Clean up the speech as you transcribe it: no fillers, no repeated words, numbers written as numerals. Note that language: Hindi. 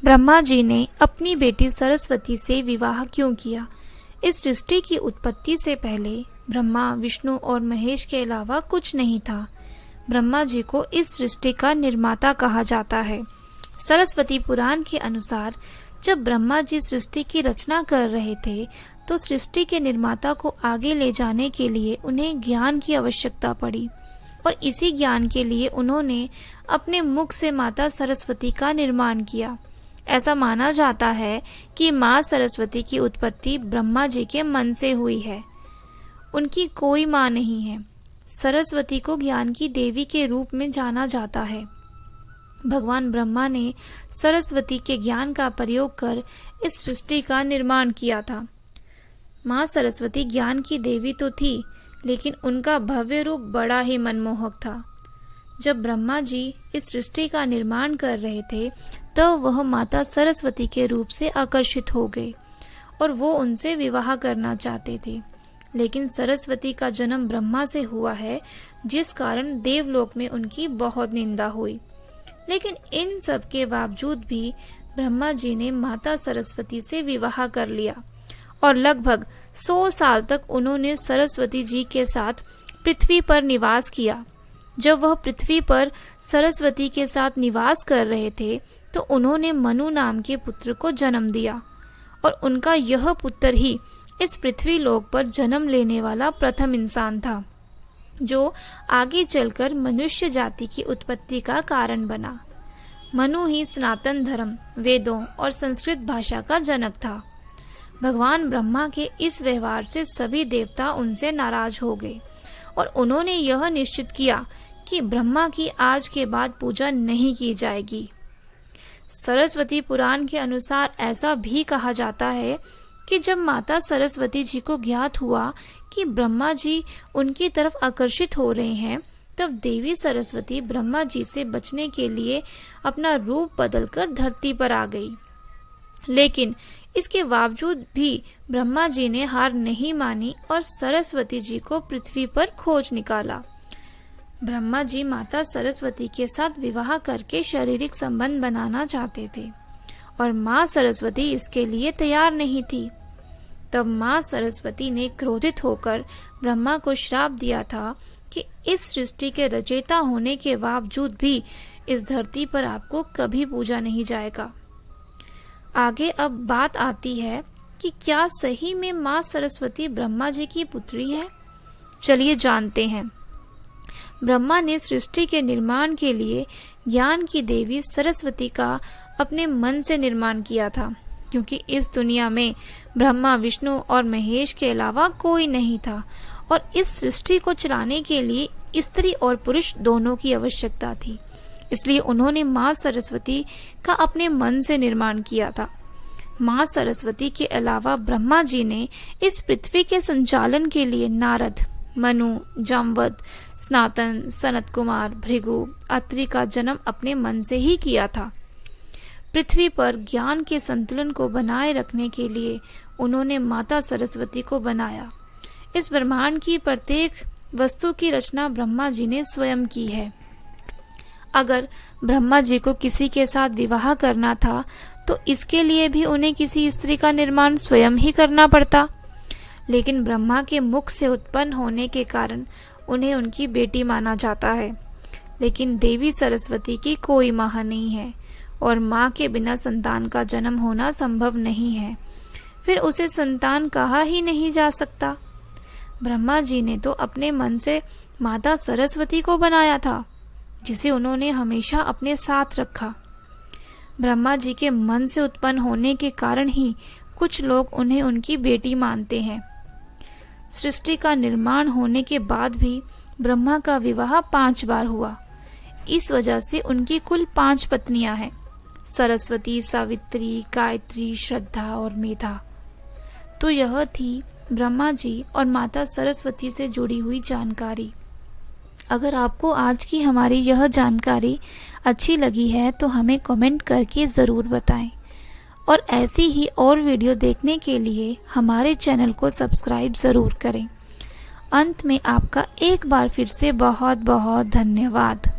ब्रह्मा जी ने अपनी बेटी सरस्वती से विवाह क्यों किया? इस सृष्टि की उत्पत्ति से पहले ब्रह्मा, विष्णु और महेश के अलावा कुछ नहीं था। ब्रह्मा जी को इस सृष्टि का निर्माता कहा जाता है। सरस्वती पुराण के अनुसार जब ब्रह्मा जी सृष्टि की रचना कर रहे थे तो सृष्टि के निर्माता को आगे ले जाने के लिए उन्हें ज्ञान की आवश्यकता पड़ी और इसी ज्ञान के लिए उन्होंने अपने मुख से माता सरस्वती का निर्माण किया। ऐसा माना जाता है कि माँ सरस्वती की उत्पत्ति ब्रह्मा जी के मन से हुई है। उनकी कोई माँ नहीं है। सरस्वती को ज्ञान की देवी के रूप में जाना जाता है। भगवान ब्रह्मा ने सरस्वती के ज्ञान का प्रयोग कर इस सृष्टि का निर्माण किया था। माँ सरस्वती ज्ञान की देवी तो थी, लेकिन उनका भव्य रूप बड़ा ही मनमोहक था। जब ब्रह्मा जी इस सृष्टि का निर्माण कर रहे थे तो वह माता सरस्वती के रूप से आकर्षित हो गए और वो उनसे विवाह करना चाहते थे। लेकिन सरस्वती का जन्म ब्रह्मा से हुआ है, जिस कारण देवलोक में उनकी बहुत निंदा हुई। लेकिन इन सब के बावजूद भी ब्रह्मा जी ने माता सरस्वती से विवाह कर लिया और लगभग 100 साल तक उन्होंने सरस्वती जी के साथ पृथ्वी पर निवास किया। जब वह पृथ्वी पर सरस्वती के साथ निवास कर रहे थे तो उन्होंने मनु नाम के पुत्र को जन्म दिया और उनका यह पुत्र ही इस पृथ्वी लोक पर जन्म लेने वाला प्रथम इंसान था, जो आगे चलकर मनुष्य जाति की उत्पत्ति का कारण बना। मनु ही सनातन धर्म, वेदों और संस्कृत भाषा का जनक था। भगवान ब्रह्मा के इस व्यवहार से सभी देवता उनसे नाराज हो गए और उन्होंने यह निश्चित किया कि ब्रह्मा की आज के बाद पूजा नहीं की जाएगी। सरस्वती पुराण के अनुसार ऐसा भी कहा जाता है कि जब माता सरस्वती जी को ज्ञात हुआ कि ब्रह्मा जी उनकी तरफ आकर्षित हो रहे हैं, तब देवी सरस्वती ब्रह्मा जी से बचने के लिए अपना रूप बदलकर धरती पर आ गई। लेकिन इसके बावजूद भी ब्रह्मा जी ने हार नहीं मानी और सरस्वती जी को पृथ्वी पर खोज निकाला। ब्रह्मा जी माता सरस्वती के साथ विवाह करके शारीरिक संबंध बनाना चाहते थे और माँ सरस्वती इसके लिए तैयार नहीं थी। तब माँ सरस्वती ने क्रोधित होकर ब्रह्मा को श्राप दिया था कि इस सृष्टि के रचयिता होने के बावजूद भी इस धरती पर आपको कभी पूजा नहीं जाएगा। आगे अब बात आती है कि क्या सही में माँ सरस्वती ब्रह्मा जी की पुत्री है? चलिए जानते हैं। ब्रह्मा ने सृष्टि के निर्माण के लिए ज्ञान की देवी सरस्वती का अपने मन से निर्माण किया था, क्योंकि इस दुनिया में ब्रह्मा, विष्णु और महेश के अलावा कोई नहीं था और इस सृष्टि को चलाने के लिए स्त्री और पुरुष दोनों की आवश्यकता थी। इसलिए उन्होंने माँ सरस्वती का अपने मन से निर्माण किया था। माँ सरस्वती के अलावा ब्रह्मा जी ने इस पृथ्वी के संचालन के लिए नारद, मनु, जामवत, सनातन, सनत कुमार, भृगु, अत्रि का जन्म अपने मन से ही किया था। पृथ्वी पर ज्ञान के संतुलन को बनाए रखने के लिए उन्होंने माता सरस्वती को बनाया। इस ब्रह्मांड की प्रत्येक वस्तु की रचना ब्रह्मा जी ने स्वयं की है। अगर ब्रह्मा जी को किसी के साथ विवाह करना था तो इसके लिए भी उन्हें किसी स्त्री का निर्माण स्वयं ही करना पड़ता। लेकिन ब्रह्मा के मुख से उत्पन्न होने के कारण उन्हें उनकी बेटी माना जाता है। लेकिन देवी सरस्वती की कोई माँ नहीं है और माँ के बिना संतान का जन्म होना संभव नहीं है। फिर उसे संतान कहा ही नहीं जा सकता। ब्रह्मा जी ने तो अपने मन से माता सरस्वती को बनाया था, जिसे उन्होंने हमेशा अपने साथ रखा। ब्रह्मा जी के मन से उत्पन्न होने के कारण ही कुछ लोग उन्हें उनकी बेटी मानते हैं। सृष्टि का निर्माण होने के बाद भी ब्रह्मा का विवाह 5 बार हुआ। इस वजह से उनकी कुल 5 पत्नियां हैं: सरस्वती, सावित्री, गायत्री, श्रद्धा और मेधा। तो यह थी ब्रह्मा जी और माता सरस्वती से जुड़ी हुई जानकारी। अगर आपको आज की हमारी यह जानकारी अच्छी लगी है तो हमें कमेंट करके ज़रूर बताएं और ऐसी ही और वीडियो देखने के लिए हमारे चैनल को सब्सक्राइब ज़रूर करें। अंत में आपका एक बार फिर से बहुत बहुत धन्यवाद।